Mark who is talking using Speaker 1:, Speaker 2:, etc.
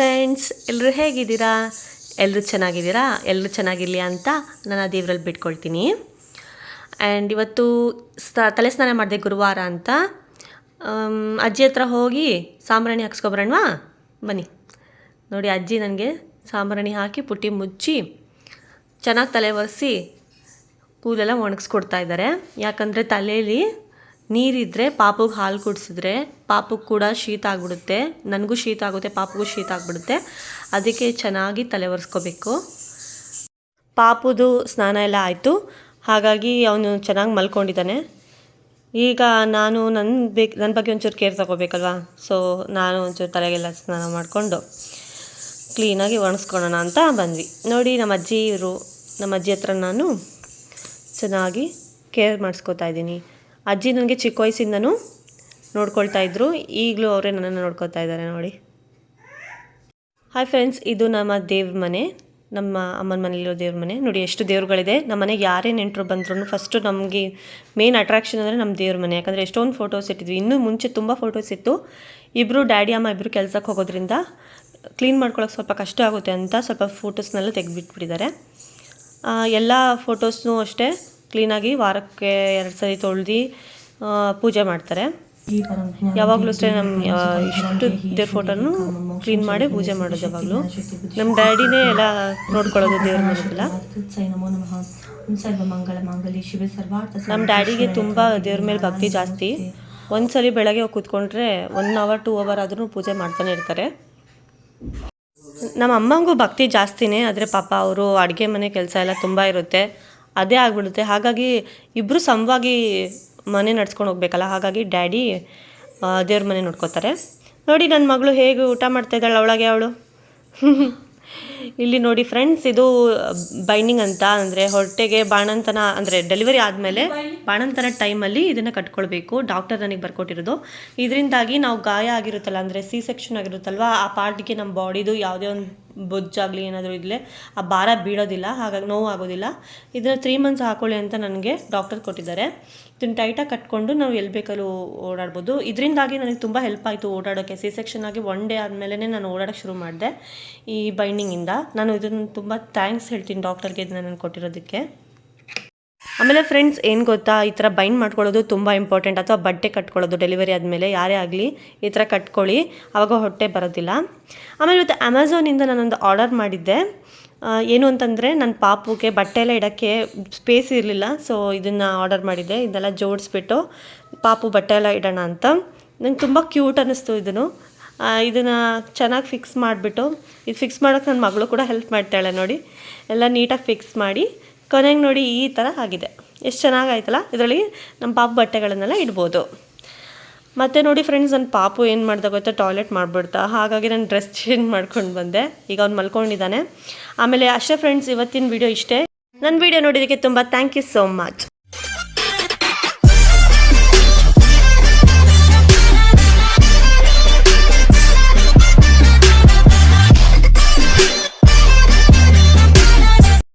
Speaker 1: Friends, ಎಲ್ಲರೂ ಹೇಗಿದ್ದೀರಾ? ಎಲ್ಲರೂ ಚೆನ್ನಾಗಿದ್ದೀರಾ? ಎಲ್ಲರೂ ಚೆನ್ನಾಗಿರಲಿ ಅಂತ ನಾನು ದೇವರಲ್ಲಿ ಬಿಟ್ಕೊಳ್ತೀನಿ. ಆ್ಯಂಡ್ ಇವತ್ತು ತಲೆ ಸ್ನಾನ ಮಾಡಿದೆ, ಗುರುವಾರ ಅಂತ. ಅಜ್ಜಿ ಹತ್ರ ಹೋಗಿ ಸಾಂಬ್ರಾಣಿ ಹಾಕ್ಸ್ಕೊಬರೋಣವಾ? ಬನ್ನಿ ನೋಡಿ, ಅಜ್ಜಿ ನನಗೆ ಸಾಂಬ್ರಾಣಿ ಹಾಕಿ ಪುಟ್ಟಿ ಮುಚ್ಚಿ ಚೆನ್ನಾಗಿ ತಲೆ ಒರೆಸಿ ಕೂದಲೆಲ್ಲ ಒಣಗಿಸ್ಕೊಡ್ತಾ ಇದ್ದಾರೆ. ಯಾಕಂದರೆ ತಲೆಯಲ್ಲಿ ನೀರಿದ್ದರೆ ಪಾಪುಗೆ ಹಾಲು ಕುಡಿಸಿದ್ರೆ ಪಾಪುಗೆ ಕೂಡ ಶೀತ ಆಗಿಬಿಡುತ್ತೆ, ನನಗೂ ಶೀತ ಆಗುತ್ತೆ, ಪಾಪುಗೂ ಶೀತ ಆಗಿಬಿಡುತ್ತೆ. ಅದಕ್ಕೆ ಚೆನ್ನಾಗಿ ತಲೆ ಒರೆಸ್ಕೋಬೇಕು. ಪಾಪುದು ಸ್ನಾನ ಎಲ್ಲ ಆಯಿತು, ಹಾಗಾಗಿ ಅವನು ಚೆನ್ನಾಗಿ ಮಲ್ಕೊಂಡಿದ್ದಾನೆ. ಈಗ ನಾನು ನನ್ನ ಬಗ್ಗೆ ಒಂಚೂರು ಕೇರ್ ತಗೋಬೇಕಲ್ವಾ, ಸೊ ನಾನು ಒಂಚೂರು ತಲೆಗೆಲ್ಲ ಸ್ನಾನ ಮಾಡಿಕೊಂಡು ಕ್ಲೀನಾಗಿ ಒಣಗಿಸ್ಕೊಳ್ಳೋಣ ಅಂತ ಬಂದ್ವಿ. ನೋಡಿ, ನಮ್ಮ ಅಜ್ಜಿ ಹತ್ರ ನಾನು ಚೆನ್ನಾಗಿ ಕೇರ್ ಮಾಡಿಸ್ಕೊತಾ ಇದ್ದೀನಿ. ಅಜ್ಜಿ ನನಗೆ ಚಿಕ್ಕ ವಯಸ್ಸಿಂದನೂ ನೋಡ್ಕೊಳ್ತಾ ಇದ್ರು, ಈಗಲೂ ಅವರೇ ನನ್ನನ್ನು ನೋಡ್ಕೊತಾ ಇದ್ದಾರೆ ನೋಡಿ. ಹಾಯ್ ಫ್ರೆಂಡ್ಸ್, ಇದು ನಮ್ಮ ದೇವ್ರ ಮನೆ, ನಮ್ಮ ಅಮ್ಮನ ಮನೇಲಿರೋ ದೇವ್ರ ಮನೆ. ನೋಡಿ ಎಷ್ಟು ದೇವ್ರುಗಳಿದೆ. ನಮ್ಮ ಮನೆಗೆ ಯಾರೇ ನೆಂಟರು ಬಂದ್ರೂ ಫಸ್ಟು ನಮಗೆ ಮೇನ್ ಅಟ್ರಾಕ್ಷನ್ ಅಂದರೆ ನಮ್ಮ ದೇವ್ರ ಮನೆ. ಯಾಕಂದರೆ ಎಷ್ಟೊಂದು ಫೋಟೋಸ್ ಇಟ್ಟಿದ್ವಿ. ಇನ್ನೂ ಮುಂಚೆ ತುಂಬ ಫೋಟೋಸ್ ಇತ್ತು. ಇಬ್ಬರು ಡ್ಯಾಡಿ ಅಮ್ಮ ಇಬ್ಬರು ಕೆಲಸಕ್ಕೆ ಹೋಗೋದ್ರಿಂದ ಕ್ಲೀನ್ ಮಾಡ್ಕೊಳ್ಳೋಕೆ ಸ್ವಲ್ಪ ಕಷ್ಟ ಆಗುತ್ತೆ ಅಂತ ಸ್ವಲ್ಪ ಫೋಟೋಸ್ನೆಲ್ಲ ತೆಗೆದುಬಿಟ್ಬಿಟ್ಟಿದ್ದಾರೆ. ಎಲ್ಲ ಫೋಟೋಸ್ನೂ ಅಷ್ಟೇ ಕ್ಲೀನಾಗಿ ವಾರಕ್ಕೆ 2 ಸರಿ ತೊಳ್ದು ಪೂಜೆ ಮಾಡ್ತಾರೆ. ಯಾವಾಗಲೂ ಅಷ್ಟೇ ಇಷ್ಟು ದೇವ್ರ ಫೋಟೋನು ಕ್ಲೀನ್ ಮಾಡಿ ಪೂಜೆ ಮಾಡೋದು ಯಾವಾಗಲೂ. ನಮ್ಮ ಡ್ಯಾಡಿನೇ ಎಲ್ಲ ನೋಡ್ಕೊಳ್ಳೋದು ದೇವ್ರ ಮನೆಗೆಲ್ಲ. ನಮ್ಮ ಡ್ಯಾಡಿಗೆ ತುಂಬ ದೇವ್ರ ಮೇಲೆ ಭಕ್ತಿ ಜಾಸ್ತಿ. ಒಂದ್ಸಲಿ ಬೆಳಗ್ಗೆ ಹೋಗಿ ಕೂತ್ಕೊಂಡ್ರೆ 1 ಅವರ್ 2 ಅವರ್ ಆದ್ರೂ ಪೂಜೆ ಮಾಡ್ತಾನೆ ಇರ್ತಾರೆ. ನಮ್ಮ ಅಮ್ಮಂಗೂ ಭಕ್ತಿ ಜಾಸ್ತಿನೇ, ಆದರೆ ಪಾಪ ಅವರು ಅಡುಗೆ ಮನೆ ಕೆಲಸ ಎಲ್ಲ ತುಂಬ ಇರುತ್ತೆ, ಅದೇ ಆಗಿಬಿಡುತ್ತೆ. ಹಾಗಾಗಿ ಇಬ್ಬರು ಸಮವಾಗಿ ಮನೆ ನಡ್ಸ್ಕೊಂಡು ಹೋಗ್ಬೇಕಲ್ಲ, ಹಾಗಾಗಿ ಡ್ಯಾಡಿ ದೇವ್ರ ಮನೆ ನೋಡ್ಕೋತಾರೆ. ನೋಡಿ ನನ್ನ ಮಗಳು ಹೇಗೆ ಊಟ ಮಾಡ್ತಾಯಿದ್ದಾಳೆ ಅವಳಾಗೆ ಅವಳು. ಇಲ್ಲಿ ನೋಡಿ ಫ್ರೆಂಡ್ಸ್, ಇದು ಬೈಂಡಿಂಗ್ ಅಂತ, ಅಂದರೆ ಹೊಟ್ಟೆಗೆ ಬಾಣಂತನ, ಅಂದರೆ ಡೆಲಿವರಿ ಆದಮೇಲೆ ಬಾಣಂತನ ಟೈಮಲ್ಲಿ ಇದನ್ನು ಕಟ್ಕೊಳ್ಬೇಕು. ಡಾಕ್ಟರ್ ನನಗೆ ಬರ್ಕೊಟ್ಟಿರೋದು. ಇದರಿಂದಾಗಿ ನಾವು ಗಾಯ ಆಗಿರುತ್ತಲ್ಲ, ಅಂದರೆ ಸೆಕ್ಷನ್ ಆಗಿರುತ್ತಲ್ವ, ಆ ಪಾರ್ಟಿಗೆ ನಮ್ಮ ಬಾಡಿದು ಯಾವುದೇ ಒಂದು ಬೊಜ್ಜಾಗಲಿ ಏನಾದರೂ ಇರಲಿ ಆ ಭಾರ ಬೀಳೋದಿಲ್ಲ, ಹಾಗಾಗಿ ನೋವು ಆಗೋದಿಲ್ಲ. ಇದನ್ನು 3 ಮಂತ್ಸ್ ಹಾಕೊಳ್ಳಿ ಅಂತ ನನಗೆ ಡಾಕ್ಟರ್ ಕೊಟ್ಟಿದ್ದಾರೆ. ಇದನ್ನು ಟೈಟಾಗಿ ಕಟ್ಕೊಂಡು ನಾವು ಎಲ್ಲಿ ಬೇಕಲ್ಲೂ ಓಡಾಡ್ಬೋದು. ಇದರಿಂದಾಗಿ ನನಗೆ ತುಂಬ ಹೆಲ್ಪ್ ಆಯಿತು ಓಡಾಡೋಕ್ಕೆ. ಸೆಕ್ಷನ್ ಆಗಿ 1 ಡೇ ಆದಮೇಲೆ ನಾನು ಓಡಾಡೋಕ್ಕೆ ಶುರು ಮಾಡಿದೆ ಈ ಬೈಂಡಿಂಗಿಂದ. ನಾನು ಇದನ್ನು ತುಂಬ ಥ್ಯಾಂಕ್ಸ್ ಹೇಳ್ತೀನಿ ಡಾಕ್ಟರ್ಗೆ ಇದನ್ನು ನಾನು ಕೊಟ್ಟಿರೋದಕ್ಕೆ. ಆಮೇಲೆ ಫ್ರೆಂಡ್ಸ್, ಏನು ಗೊತ್ತಾ, ಈ ಥರ ಬೈಂಡ್ ಮಾಡ್ಕೊಳ್ಳೋದು ತುಂಬ ಇಂಪಾರ್ಟೆಂಟ್. ಅಥವಾ ಬಟ್ಟೆ ಕಟ್ಕೊಳ್ಳೋದು ಡೆಲಿವರಿ ಆದಮೇಲೆ ಯಾರೇ ಆಗಲಿ ಈ ಥರ ಕಟ್ಕೊಳ್ಳಿ, ಆವಾಗ ಹೊಟ್ಟೆ ಬರೋದಿಲ್ಲ. ಆಮೇಲೆ ಇವತ್ತು ಅಮೆಝಾನಿಂದ ನಾನೊಂದು ಆರ್ಡರ್ ಮಾಡಿದ್ದೆ. ಏನು ಅಂತಂದರೆ ನನ್ನ ಪಾಪುಗೆ ಬಟ್ಟೆ ಎಲ್ಲ ಇಡೋಕ್ಕೆ ಸ್ಪೇಸ್ ಇರಲಿಲ್ಲ, ಸೊ ಇದನ್ನು ಆರ್ಡರ್ ಮಾಡಿದ್ದೆ. ಇದೆಲ್ಲ ಜೋಡಿಸ್ಬಿಟ್ಟು ಪಾಪು ಬಟ್ಟೆ ಎಲ್ಲ ಇಡೋಣ ಅಂತ. ನಂಗೆ ತುಂಬ ಕ್ಯೂಟ್ ಅನ್ನಿಸ್ತು ಇದನ್ನು ಚೆನ್ನಾಗಿ ಫಿಕ್ಸ್ ಮಾಡಿಬಿಟ್ಟು, ಇದು ಫಿಕ್ಸ್ ಮಾಡೋಕ್ಕೆ ನನ್ನ ಮಗಳು ಕೂಡ ಹೆಲ್ಪ್ ಮಾಡ್ತಾಳೆ ನೋಡಿ. ಎಲ್ಲ ನೀಟಾಗಿ ಫಿಕ್ಸ್ ಮಾಡಿ ಕೊನೆಗೆ ನೋಡಿ ಈ ಥರ ಆಗಿದೆ. ಎಷ್ಟು ಚೆನ್ನಾಗಾಯ್ತಲ್ಲ. ಇದರಲ್ಲಿ ನಮ್ಮ ಪಾಪು ಬಟ್ಟೆಗಳನ್ನೆಲ್ಲ ಇಡ್ಬೋದು. ಮತ್ತು ನೋಡಿ ಫ್ರೆಂಡ್ಸ್, ನನ್ನ ಪಾಪು ಏನು ಮಾಡ್ದೆ ಗೊತ್ತಾ, ಟಾಯ್ಲೆಟ್ ಮಾಡಿಬಿಡ್ತಾ. ಹಾಗಾಗಿ ನಾನು ಡ್ರೆಸ್ ಚೇಂಜ್ ಮಾಡ್ಕೊಂಡು ಬಂದೆ. ಈಗ ಅವ್ನು ಮಲ್ಕೊಂಡಿದ್ದಾನೆ. ಆಮೇಲೆ ಅಷ್ಟೇ ಫ್ರೆಂಡ್ಸ್, ಇವತ್ತಿನ ವಿಡಿಯೋ ಇಷ್ಟೇ. ನನ್ನ ವಿಡಿಯೋ ನೋಡಿದ್ದಕ್ಕೆ ತುಂಬ ಥ್ಯಾಂಕ್ ಯು ಸೋ ಮಚ್.